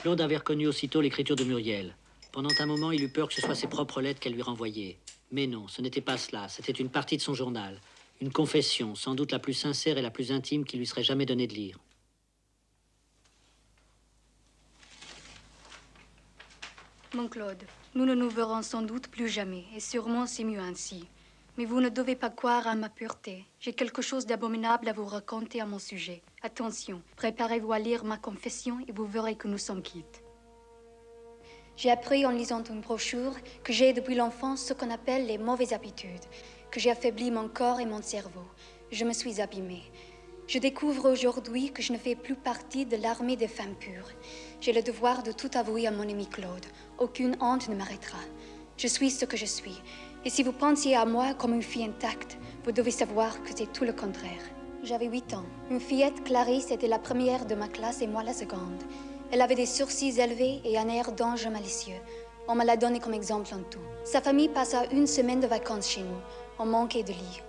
Claude avait reconnu aussitôt l'écriture de Muriel. Pendant un moment, il eut peur que ce soit ses propres lettres qu'elle lui renvoyait. Mais non, ce n'était pas cela. C'était une partie de son journal. Une confession, sans doute la plus sincère et la plus intime qu'il lui serait jamais donné de lire. Mon Claude, nous ne nous verrons sans doute plus jamais, et sûrement c'est mieux ainsi. Mais vous ne devez pas croire à ma pureté. J'ai quelque chose d'abominable à vous raconter à mon sujet. Attention, préparez-vous à lire ma confession et vous verrez que nous sommes quittes. J'ai appris en lisant une brochure que j'ai depuis l'enfance ce qu'on appelle les mauvaises habitudes, que j'ai affaibli mon corps et mon cerveau. Je me suis abîmée. Je découvre aujourd'hui que je ne fais plus partie de l'armée des femmes pures. J'ai le devoir de tout avouer à mon ami Claude. Aucune honte ne m'arrêtera. Je suis ce que je suis. Et si vous pensiez à moi comme une fille intacte, vous devez savoir que c'est tout le contraire. J'avais 8 ans. Une fillette, Clarisse, était la première de ma classe et moi la seconde. Elle avait des sourcils élevés et un air d'ange malicieux. On me l'a donné comme exemple en tout. Sa famille passa 1 semaine de vacances chez nous. On manquait de lits.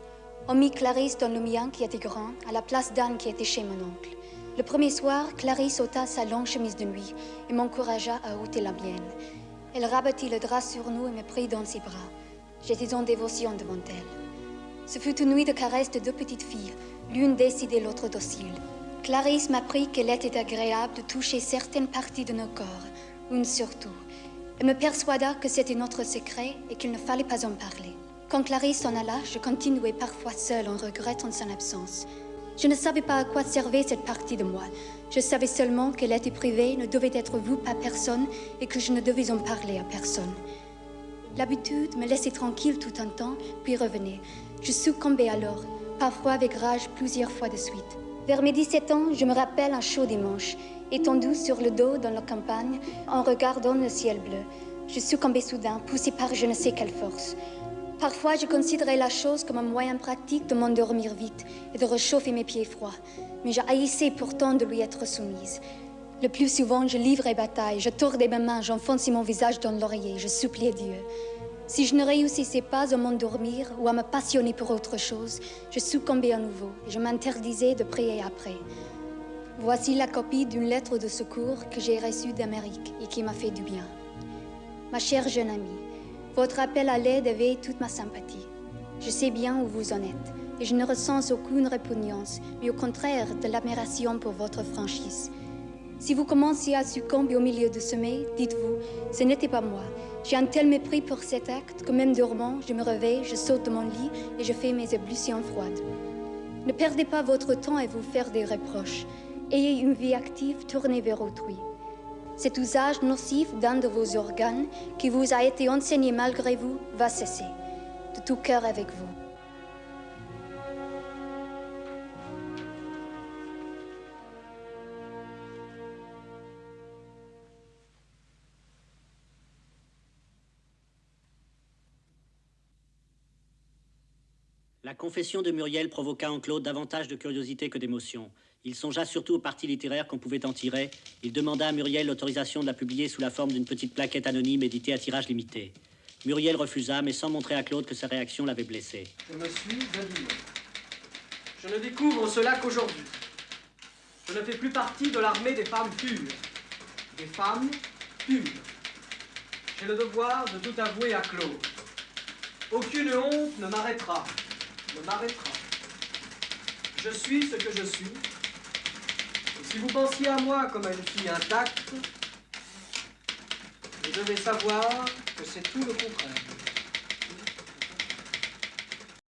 On mit Clarisse dans le mien qui était grand, à la place d'Anne qui était chez mon oncle. Le premier soir, Clarisse ôta sa longue chemise de nuit et m'encouragea à ôter la mienne. Elle rabattit le drap sur nous et me prit dans ses bras. J'étais en dévotion devant elle. Ce fut une nuit de caresses de 2 petites filles, l'une décidée, l'autre docile. Clarisse m'apprit qu'il était agréable de toucher certaines parties de nos corps, une surtout. Elle me persuada que c'était notre secret et qu'il ne fallait pas en parler. Quand Clarisse s'en alla, je continuais parfois seule en regrettant son absence. Je ne savais pas à quoi servait cette partie de moi. Je savais seulement qu'elle était privée, ne devait être vue par personne et que je ne devais en parler à personne. L'habitude me laissait tranquille tout un temps, puis revenait. Je succombais alors, parfois avec rage plusieurs fois de suite. Vers mes 17 ans, je me rappelle un chaud dimanche, étendu sur le dos dans la campagne, en regardant le ciel bleu. Je succombais soudain, poussée par je ne sais quelle force. Parfois, je considérais la chose comme un moyen pratique de m'endormir vite et de réchauffer mes pieds froids. Mais je haïssais pourtant de lui être soumise. Le plus souvent, je livrais bataille, je tordais mes mains, j'enfonçais mon visage dans l'oreiller, je suppliais Dieu. Si je ne réussissais pas à m'endormir ou à me passionner pour autre chose, je succombais à nouveau et je m'interdisais de prier après. Voici la copie d'une lettre de secours que j'ai reçue d'Amérique et qui m'a fait du bien. Ma chère jeune amie, votre appel à l'aide éveille toute ma sympathie. Je sais bien où vous en êtes et je ne ressens aucune répugnance, mais au contraire de l'admiration pour votre franchise. Si vous commenciez à succomber au milieu du sommeil, dites-vous, ce n'était pas moi. J'ai un tel mépris pour cet acte que même dormant, je me réveille, je saute de mon lit et je fais mes ablutions froides. Ne perdez pas votre temps à vous faire des reproches. Ayez une vie active tournée vers autrui. Cet usage nocif d'un de vos organes, qui vous a été enseigné malgré vous, va cesser. De tout cœur avec vous. La confession de Muriel provoqua en Claude davantage de curiosité que d'émotion. Il songea surtout aux parties littéraires qu'on pouvait en tirer. Il demanda à Muriel l'autorisation de la publier sous la forme d'une petite plaquette anonyme éditée à tirage limité. Muriel refusa, mais sans montrer à Claude que sa réaction l'avait blessé. Je me suis abîmé. Je ne découvre cela qu'aujourd'hui. Je ne fais plus partie de l'armée des femmes pures. Des femmes pures. J'ai le devoir de tout avouer à Claude. Aucune honte ne m'arrêtera. Ne m'arrêtera. Je suis ce que je suis. Et si vous pensiez à moi comme à une fille intacte, vous devez savoir que c'est tout le contraire.